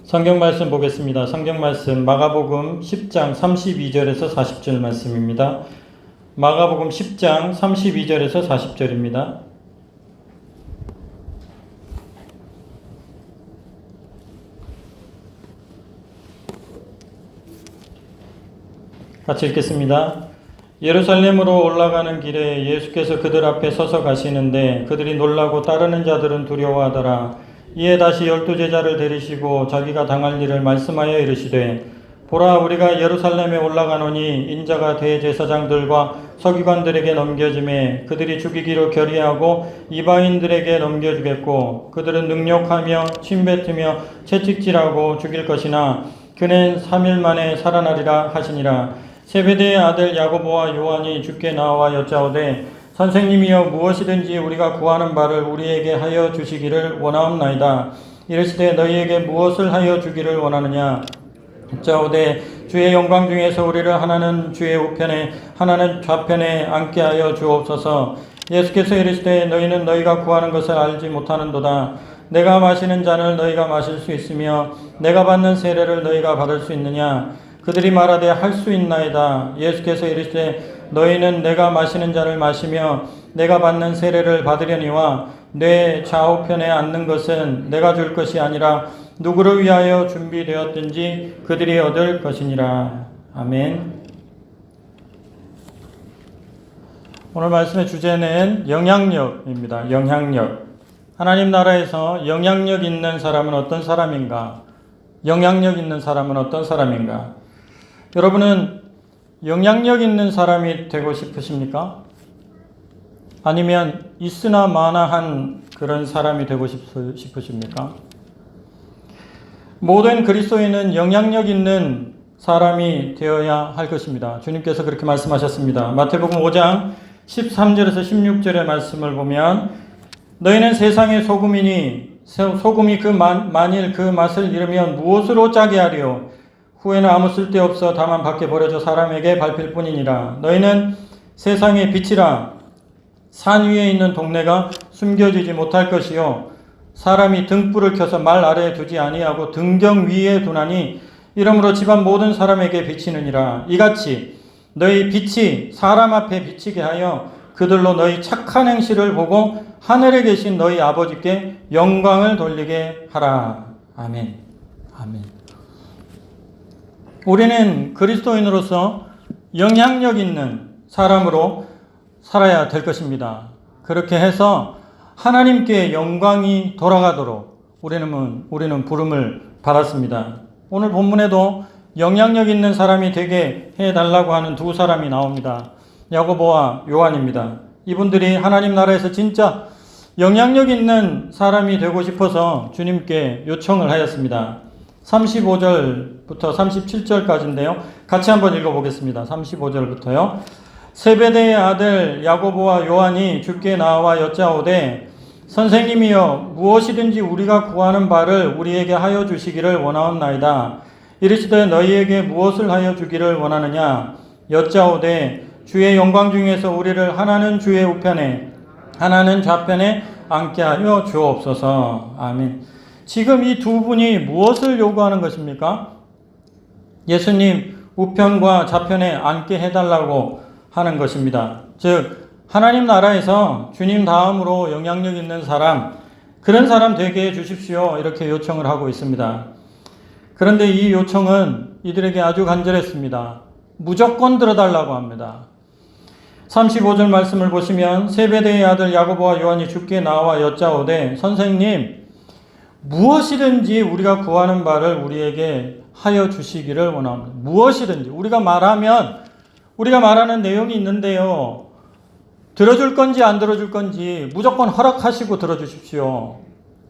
성경 말씀 보겠습니다. 성경 말씀 마가복음 10장 32절에서 40절 말씀입니다. 마가복음 10장 32절에서 40절입니다. 같이 읽겠습니다. 예루살렘으로 올라가는 길에 예수께서 그들 앞에 서서 가시는데 그들이 놀라고 따르는 자들은 두려워하더라. 이에 다시 12제자를 데리시고 자기가 당할 일을 말씀하여 이르시되 보라, 우리가 예루살렘에 올라가노니 인자가 대제사장들과 서기관들에게 넘겨짐에 그들이 죽이기로 결의하고 이방인들에게 넘겨주겠고 그들은 능욕하며 침뱉으며 채찍질하고 죽일 것이나 그는 3일 만에 살아나리라 하시니라. 세베대의 아들 야고보와 요한이 주께 나와 여짜오되 선생님이여, 무엇이든지 우리가 구하는 바를 우리에게 하여 주시기를 원하옵나이다. 이르시되 너희에게 무엇을 하여 주기를 원하느냐? 여짜오되 주의 영광 중에서 우리를 하나는 주의 우편에 하나는 좌편에 앉게 하여 주옵소서. 예수께서 이르시되 너희는 너희가 구하는 것을 알지 못하는도다. 내가 마시는 잔을 너희가 마실 수 있으며 내가 받는 세례를 너희가 받을 수 있느냐? 그들이 말하되 할 수 있나이다. 예수께서 이르시되 너희는 내가 마시는 잔을 마시며 내가 받는 세례를 받으려니와 내 좌우편에 앉는 것은 내가 줄 것이 아니라 누구를 위하여 준비되었든지 그들이 얻을 것이니라. 아멘. 오늘 말씀의 주제는 영향력입니다. 영향력. 하나님 나라에서 영향력 있는 사람은 어떤 사람인가? 영향력 있는 사람은 어떤 사람인가? 여러분은 영향력 있는 사람이 되고 싶으십니까? 아니면 있으나 마나한 그런 사람이 되고 싶으십니까? 모든 그리스도인은 영향력 있는 사람이 되어야 할 것입니다. 주님께서 그렇게 말씀하셨습니다. 마태복음 5장 13절에서 16절의 말씀을 보면 너희는 세상의 소금이니 소금이 만일 그 맛을 잃으면 무엇으로 짜게 하리요? 후에는 아무 쓸데없어 다만 밖에 버려져 사람에게 밟힐 뿐이니라. 너희는 세상의 빛이라. 산 위에 있는 동네가 숨겨지지 못할 것이요 사람이 등불을 켜서 말 아래에 두지 아니하고 등경 위에 두나니 이러므로 집안 모든 사람에게 비치느니라. 이같이 너희 빛이 사람 앞에 비치게 하여 그들로 너희 착한 행실을 보고 하늘에 계신 너희 아버지께 영광을 돌리게 하라. 아멘. 아멘. 우리는 그리스도인으로서 영향력 있는 사람으로 살아야 될 것입니다. 그렇게 해서 하나님께 영광이 돌아가도록 우리는 부름을 받았습니다. 오늘 본문에도 영향력 있는 사람이 되게 해달라고 하는 두 사람이 나옵니다. 야고보와 요한입니다. 이분들이 하나님 나라에서 진짜 영향력 있는 사람이 되고 싶어서 주님께 요청을 하였습니다. 35절부터 37절까지인데요. 같이 한번 읽어보겠습니다. 35절부터요. 세베대의 아들 야고보와 요한이 주께 나와 여짜오되 선생님이여, 무엇이든지 우리가 구하는 바를 우리에게 하여 주시기를 원하옵나이다. 이르시되 너희에게 무엇을 하여 주기를 원하느냐? 여짜오되 주의 영광 중에서 우리를 하나는 주의 우편에 하나는 좌편에 앉게 하여 주옵소서. 아멘. 지금 이 두 분이 무엇을 요구하는 것입니까? 예수님 우편과 좌편에 앉게 해달라고 하는 것입니다. 즉 하나님 나라에서 주님 다음으로 영향력 있는 사람, 그런 사람 되게 해주십시오, 이렇게 요청을 하고 있습니다. 그런데 이 요청은 이들에게 아주 간절했습니다. 무조건 들어달라고 합니다. 35절 말씀을 보시면 세베대의 아들 야고보와 요한이 주께 나와 여짜오되 선생님, 무엇이든지 우리가 구하는 바를 우리에게 하여 주시기를 원합니다. 무엇이든지 우리가 말하는 내용이 있는데요, 들어줄 건지 안 들어줄 건지 무조건 허락하시고 들어주십시오.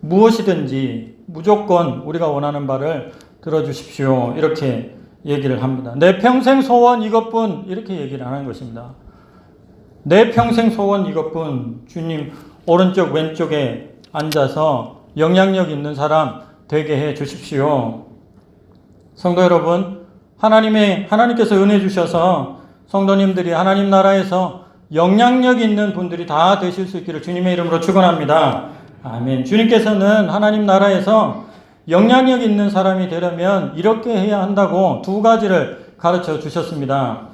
무엇이든지 무조건 우리가 원하는 바를 들어주십시오, 이렇게 얘기를 합니다. 내 평생 소원 이것뿐, 이렇게 얘기를 하는 것입니다. 내 평생 소원 이것뿐. 주님 오른쪽 왼쪽에 앉아서 영향력 있는 사람 되게 해 주십시오. 성도 여러분, 하나님께서 은혜 주셔서 성도님들이 하나님 나라에서 영향력 있는 분들이 다 되실 수 있기를 주님의 이름으로 축원합니다. 아멘. 주님께서는 하나님 나라에서 영향력 있는 사람이 되려면 이렇게 해야 한다고 두 가지를 가르쳐 주셨습니다.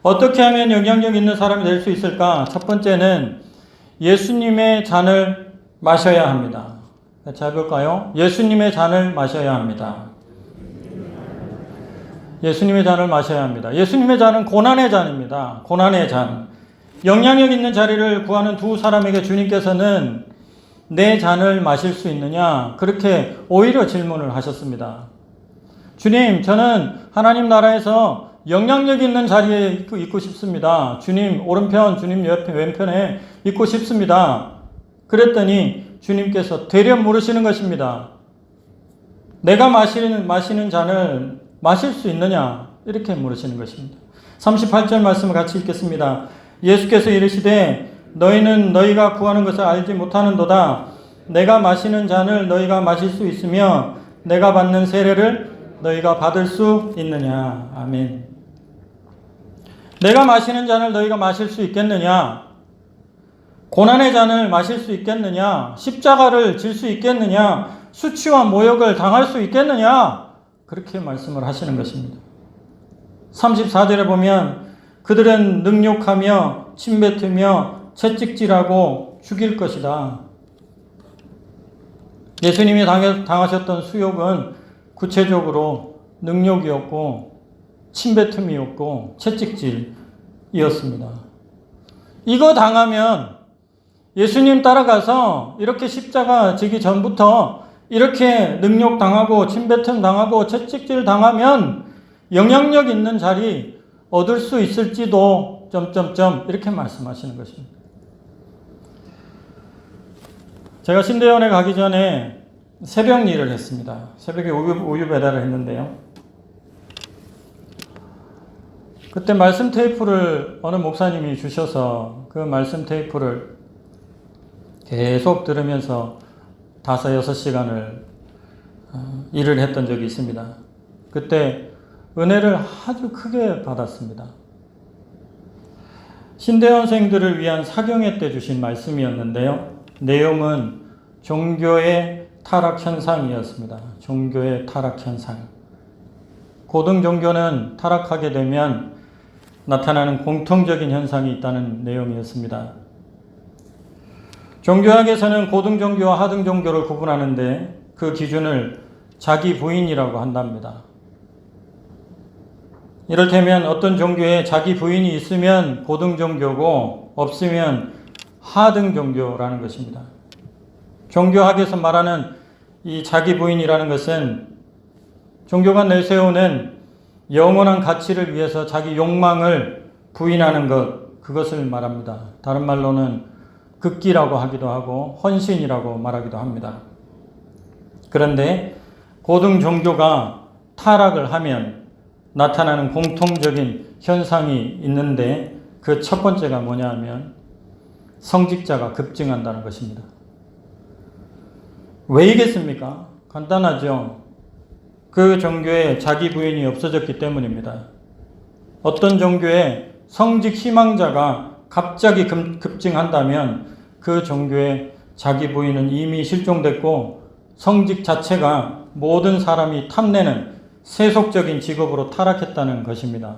어떻게 하면 영향력 있는 사람이 될 수 있을까? 첫 번째는 예수님의 잔을 마셔야 합니다. 자, 해볼까요? 예수님의 잔을 마셔야 합니다. 예수님의 잔을 마셔야 합니다. 예수님의 잔은 고난의 잔입니다. 고난의 잔. 영향력 있는 자리를 구하는 두 사람에게 주님께서는 내 잔을 마실 수 있느냐? 그렇게 오히려 질문을 하셨습니다. 주님, 저는 하나님 나라에서 영향력 있는 자리에 있고 싶습니다. 주님 오른편, 주님 옆에 왼편에 있고 싶습니다. 그랬더니 주님께서 되려 물으시는 것입니다. 내가 마시는 잔을 마실 수 있느냐? 이렇게 물으시는 것입니다. 38절 말씀을 같이 읽겠습니다. 예수께서 이르시되 너희는 너희가 구하는 것을 알지 못하는도다. 내가 마시는 잔을 너희가 마실 수 있으며 내가 받는 세례를 너희가 받을 수 있느냐. 아멘. 내가 마시는 잔을 너희가 마실 수 있겠느냐? 고난의 잔을 마실 수 있겠느냐? 십자가를 질 수 있겠느냐? 수치와 모욕을 당할 수 있겠느냐? 그렇게 말씀을 하시는 것입니다. 34절에 보면 그들은 능욕하며 침뱉으며 채찍질하고 죽일 것이다. 예수님이 당하셨던 수욕은 구체적으로 능욕이었고 침뱉음이었고 채찍질이었습니다. 이거 당하면 예수님 따라가서 이렇게 십자가 지기 전부터 이렇게 능욕 당하고 침뱉음 당하고 채찍질 당하면 영향력 있는 자리 얻을 수 있을지도 이렇게 말씀하시는 것입니다. 제가 신대원에 가기 전에 새벽 일을 했습니다. 새벽에 우유 배달을 했는데요. 그때 말씀 테이프를 어느 목사님이 주셔서 그 말씀 테이프를 계속 들으면서 5-6시간을 일을 했던 적이 있습니다. 그때 은혜를 아주 크게 받았습니다. 신대원생들을 위한 사경회 때 주신 말씀이었는데요. 내용은 종교의 타락 현상이었습니다. 종교의 타락 현상. 고등 종교는 타락하게 되면 나타나는 공통적인 현상이 있다는 내용이었습니다. 종교학에서는 고등 종교와 하등 종교를 구분하는데 그 기준을 자기 부인이라고 한답니다. 이를테면 어떤 종교에 자기 부인이 있으면 고등 종교고 없으면 하등 종교라는 것입니다. 종교학에서 말하는 이 자기 부인이라는 것은 종교가 내세우는 영원한 가치를 위해서 자기 욕망을 부인하는 것, 그것을 말합니다. 다른 말로는 극기라고 하기도 하고 헌신이라고 말하기도 합니다. 그런데 고등 종교가 타락을 하면 나타나는 공통적인 현상이 있는데 그 첫 번째가 뭐냐 하면 성직자가 급증한다는 것입니다. 왜이겠습니까? 간단하죠. 그 종교에 자기 부인이 없어졌기 때문입니다. 어떤 종교에 성직 희망자가 갑자기 급증한다면 그 종교에 자기 부인은 이미 실종됐고 성직 자체가 모든 사람이 탐내는 세속적인 직업으로 타락했다는 것입니다.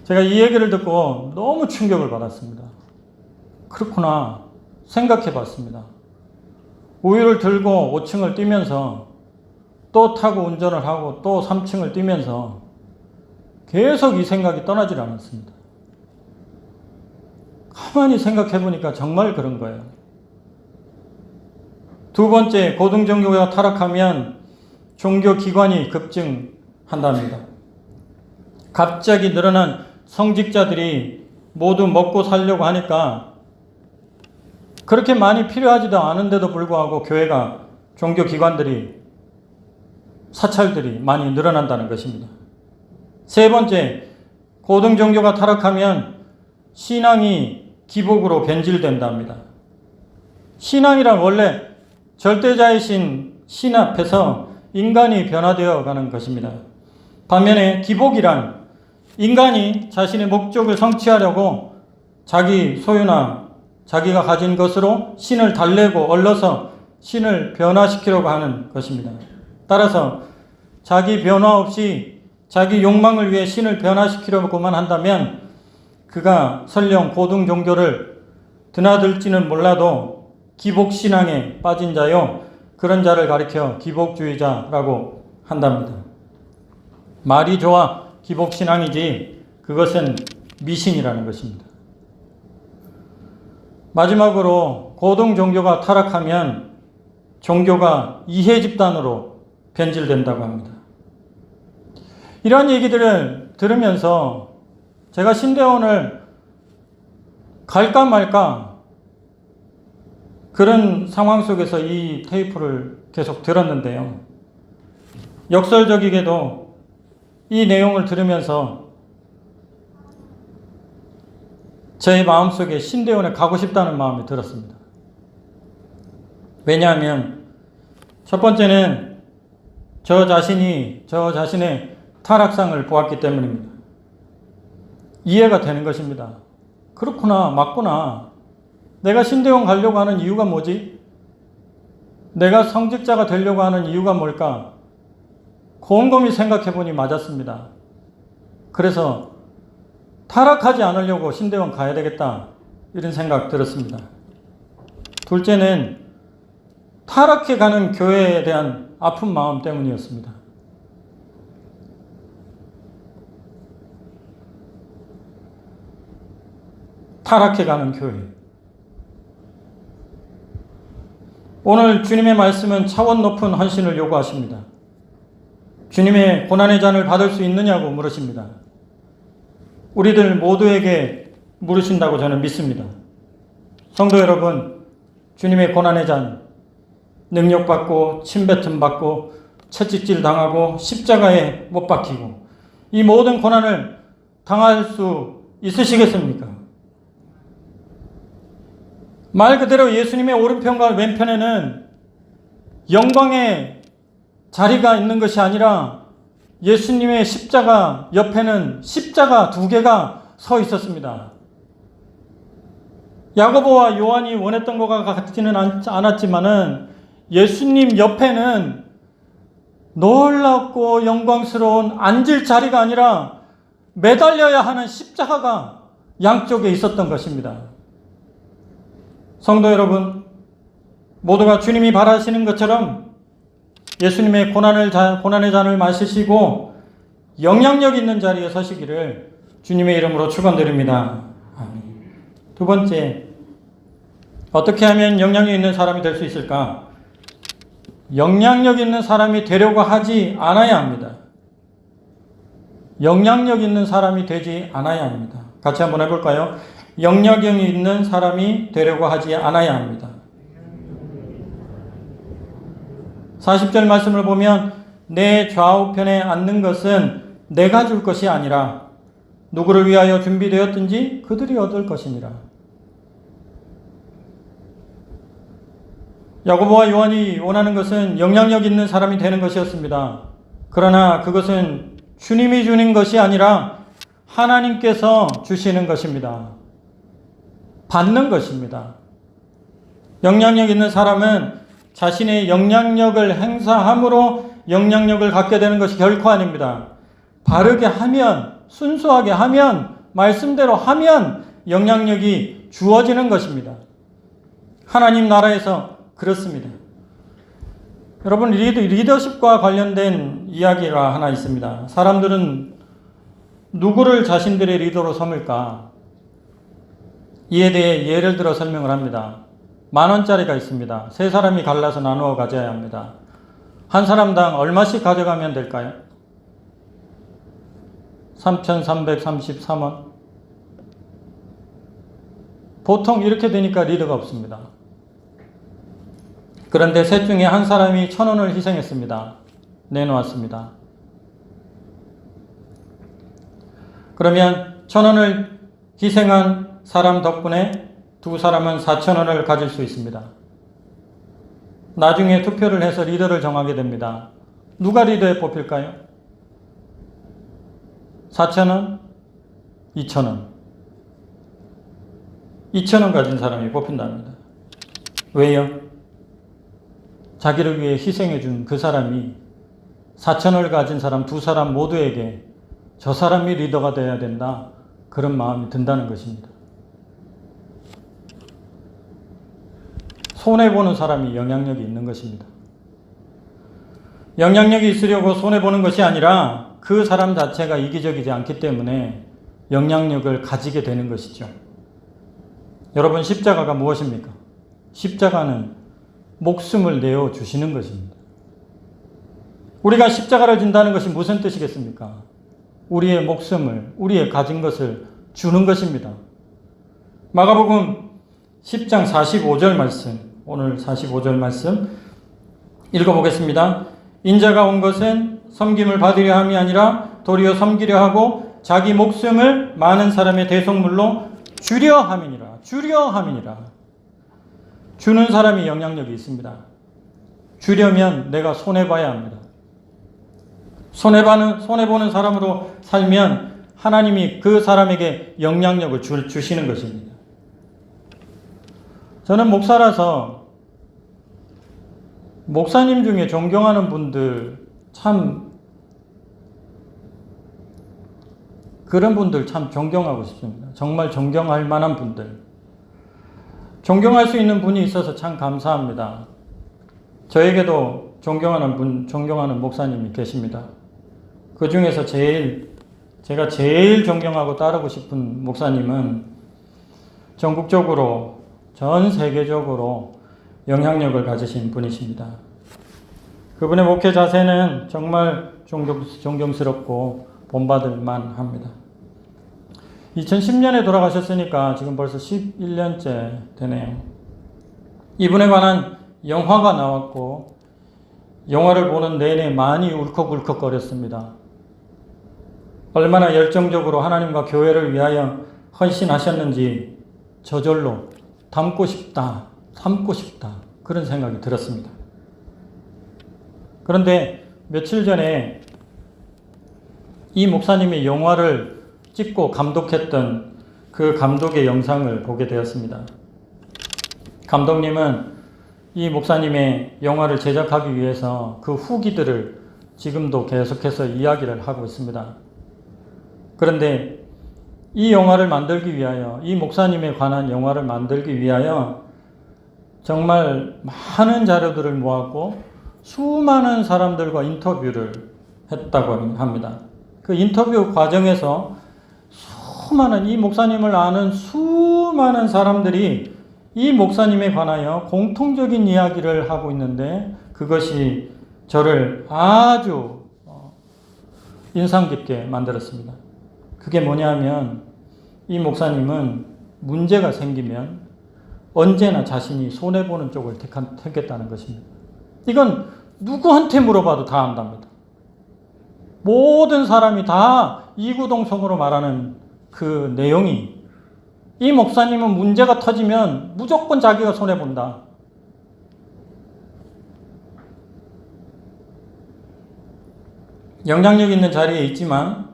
제가 이 얘기를 듣고 너무 충격을 받았습니다. 그렇구나 생각해 봤습니다. 우유를 들고 5층을 뛰면서 또 타고 운전을 하고 또 3층을 뛰면서 계속 이 생각이 떠나질 않았습니다. 가만히 생각해 보니까 정말 그런 거예요. 두 번째, 고등종교가 타락하면 종교기관이 급증한답니다. 갑자기 늘어난 성직자들이 모두 먹고 살려고 하니까 그렇게 많이 필요하지도 않은데도 불구하고 교회가, 종교기관들이, 사찰들이 많이 늘어난다는 것입니다. 세 번째, 고등종교가 타락하면 신앙이 기복으로 변질된답니다. 신앙이란 원래 절대자이신 신 앞에서 인간이 변화되어 가는 것입니다. 반면에 기복이란 인간이 자신의 목적을 성취하려고 자기 소유나 자기가 가진 것으로 신을 달래고 얼러서 신을 변화시키려고 하는 것입니다. 따라서 자기 변화 없이 자기 욕망을 위해 신을 변화시키려고만 한다면 그가 설령 고등 종교를 드나들지는 몰라도 기복신앙에 빠진 자요, 그런 자를 가리켜 기복주의자라고 한답니다. 말이 좋아 기복신앙이지 그것은 미신이라는 것입니다. 마지막으로 고등 종교가 타락하면 종교가 이해 집단으로 변질된다고 합니다. 이러한 얘기들을 들으면서 제가 신대원을 갈까 말까 그런 상황 속에서 이 테이프를 계속 들었는데요. 역설적이게도 이 내용을 들으면서 제 마음속에 신대원에 가고 싶다는 마음이 들었습니다. 왜냐하면 첫 번째는 저 자신의 타락상을 보았기 때문입니다. 이해가 되는 것입니다. 그렇구나, 맞구나. 내가 신대원 가려고 하는 이유가 뭐지? 내가 성직자가 되려고 하는 이유가 뭘까? 곰곰이 생각해 보니 맞았습니다. 그래서 타락하지 않으려고 신대원 가야 되겠다, 이런 생각 들었습니다. 둘째는 타락해 가는 교회에 대한 아픈 마음 때문이었습니다. 타락해 가는 교회. 오늘 주님의 말씀은 차원 높은 헌신을 요구하십니다. 주님의 고난의 잔을 받을 수 있느냐고 물으십니다. 우리들 모두에게 물으신다고 저는 믿습니다. 성도 여러분, 주님의 고난의 잔, 능력받고 침뱉음 받고 채찍질 당하고 십자가에 못 박히고 이 모든 고난을 당할 수 있으시겠습니까? 말 그대로 예수님의 오른편과 왼편에는 영광의 자리가 있는 것이 아니라 예수님의 십자가 옆에는 십자가 2개가 서 있었습니다. 야고보와 요한이 원했던 것과 같지는 않았지만은 예수님 옆에는 놀랍고 영광스러운 앉을 자리가 아니라 매달려야 하는 십자가가 양쪽에 있었던 것입니다. 성도 여러분, 모두가 주님이 바라시는 것처럼 예수님의 고난의 잔을 마시시고 영향력 있는 자리에 서시기를 주님의 이름으로 축원드립니다. 아멘. 두 번째, 어떻게 하면 영향력 있는 사람이 될 수 있을까? 영향력 있는 사람이 되려고 하지 않아야 합니다. 영향력 있는 사람이 되지 않아야 합니다. 같이 한번 해볼까요? 영향력 있는 사람이 되려고 하지 않아야 합니다. 40절 말씀을 보면 내 좌우편에 앉는 것은 내가 줄 것이 아니라 누구를 위하여 준비되었든지 그들이 얻을 것이니라. 야고보와 요한이 원하는 것은 영향력 있는 사람이 되는 것이었습니다. 그러나 그것은 주님이 주는 것이 아니라 하나님께서 주시는 것입니다. 받는 것입니다. 영향력 있는 사람은 자신의 영향력을 행사함으로 영향력을 갖게 되는 것이 결코 아닙니다. 바르게 하면, 순수하게 하면, 말씀대로 하면 영향력이 주어지는 것입니다. 하나님 나라에서 그렇습니다. 여러분, 리더십과 관련된 이야기가 하나 있습니다. 사람들은 누구를 자신들의 리더로 삼을까? 이에 대해 예를 들어 설명을 합니다. 10,000원짜리가 있습니다. 3사람이 갈라서 나누어 가져야 합니다. 한 사람당 얼마씩 가져가면 될까요? 3,333원. 보통 이렇게 되니까 리더가 없습니다. 그런데 셋 중에 한 사람이 1,000원을 희생했습니다. 내놓았습니다. 그러면 1,000원을 희생한 사람 덕분에 2사람은 4,000원을 가질 수 있습니다. 나중에 투표를 해서 리더를 정하게 됩니다. 누가 리더에 뽑힐까요? 4,000원? 2,000원. 2,000원 가진 사람이 뽑힌답니다. 왜요? 자기를 위해 희생해 준 그 사람이 4천을 가진 사람 두 사람 모두에게 저 사람이 리더가 되어야 된다. 그런 마음이 든다는 것입니다. 손해보는 사람이 영향력이 있는 것입니다. 영향력이 있으려고 손해보는 것이 아니라 그 사람 자체가 이기적이지 않기 때문에 영향력을 가지게 되는 것이죠. 여러분, 십자가가 무엇입니까? 십자가는 목숨을 내어주시는 것입니다. 우리가 십자가를 진다는 것이 무슨 뜻이겠습니까? 우리의 목숨을, 우리의 가진 것을 주는 것입니다. 마가복음 10장 45절 말씀, 오늘 45절 말씀 읽어보겠습니다. 인자가 온 것은 섬김을 받으려 함이 아니라 도리어 섬기려 하고 자기 목숨을 많은 사람의 대속물로 주려 함이니라. 주려 함이니라. 주는 사람이 영향력이 있습니다. 주려면 내가 손해봐야 합니다. 손해보는 사람으로 살면 하나님이 그 사람에게 영향력을 주시는 것입니다. 저는 목사라서 목사님 중에 존경하는 분들 그런 분들 참 존경하고 싶습니다. 정말 존경할 만한 분들. 존경할 수 있는 분이 있어서 참 감사합니다. 저에게도 존경하는 목사님이 계십니다. 그 중에서 제가 제일 존경하고 따르고 싶은 목사님은 전국적으로, 전 세계적으로 영향력을 가지신 분이십니다. 그분의 목회 자세는 정말 존경스럽고 본받을 만합니다. 2010년에 돌아가셨으니까 지금 벌써 11년째 되네요. 이분에 관한 영화가 나왔고 영화를 보는 내내 많이 울컥울컥거렸습니다. 얼마나 열정적으로 하나님과 교회를 위하여 헌신하셨는지 저절로 담고 싶다 그런 생각이 들었습니다. 그런데 며칠 전에 이 목사님이 영화를 찍고 감독했던 그 감독의 영상을 보게 되었습니다. 감독님은 이 목사님의 영화를 제작하기 위해서 그 후기들을 지금도 계속해서 이야기를 하고 있습니다. 그런데 이 영화를 만들기 위하여, 이 목사님에 관한 영화를 만들기 위하여 정말 많은 자료들을 모았고 수많은 사람들과 인터뷰를 했다고 합니다. 그 인터뷰 과정에서 이 목사님을 아는 수많은 사람들이 이 목사님에 관하여 공통적인 이야기를 하고 있는데 그것이 저를 아주 인상 깊게 만들었습니다. 그게 뭐냐면 이 목사님은 문제가 생기면 언제나 자신이 손해보는 쪽을 택했다는 것입니다. 이건 누구한테 물어봐도 다 안답니다. 모든 사람이 다 이구동성으로 말하는 그 내용이 이 목사님은 문제가 터지면 무조건 자기가 손해본다. 영향력 있는 자리에 있지만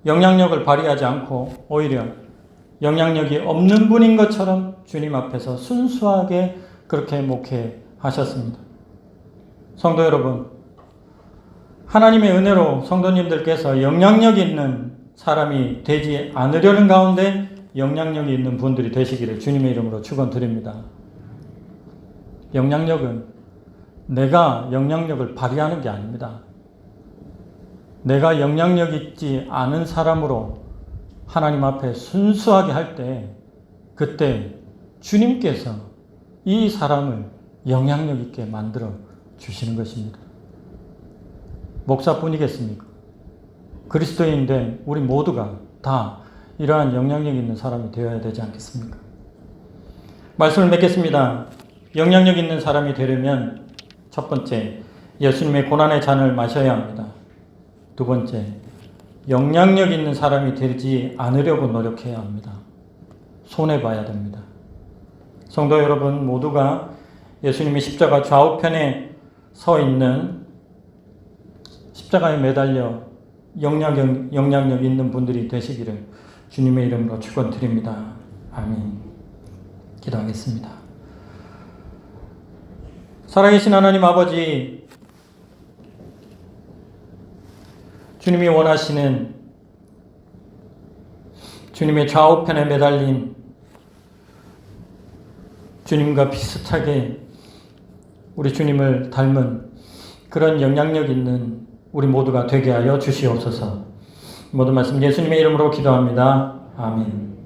영향력을 발휘하지 않고 오히려 영향력이 없는 분인 것처럼 주님 앞에서 순수하게 그렇게 목회하셨습니다. 성도 여러분, 하나님의 은혜로 성도님들께서 영향력 있는 사람이 되지 않으려는 가운데 영향력이 있는 분들이 되시기를 주님의 이름으로 축원드립니다. 영향력은 내가 영향력을 발휘하는 게 아닙니다. 내가 영향력 있지 않은 사람으로 하나님 앞에 순수하게 할 때 그때 주님께서 이 사람을 영향력 있게 만들어 주시는 것입니다. 목사뿐이겠습니까? 그리스도인 된 우리 모두가 다 이러한 영향력 있는 사람이 되어야 되지 않겠습니까? 말씀을 맺겠습니다. 영향력 있는 사람이 되려면 첫 번째, 예수님의 고난의 잔을 마셔야 합니다. 두 번째, 영향력 있는 사람이 되지 않으려고 노력해야 합니다. 손해봐야 됩니다. 성도 여러분 모두가 예수님이 십자가 좌우편에 서 있는 십자가에 매달려 영향력 있는 분들이 되시기를 주님의 이름으로 축원드립니다. 아멘. 기도하겠습니다. 살아계신 하나님 아버지, 주님이 원하시는 주님의 좌우편에 매달린 주님과 비슷하게 우리 주님을 닮은 그런 영향력 있는 우리 모두가 되게 하여 주시옵소서. 모든 말씀 예수님의 이름으로 기도합니다. 아멘.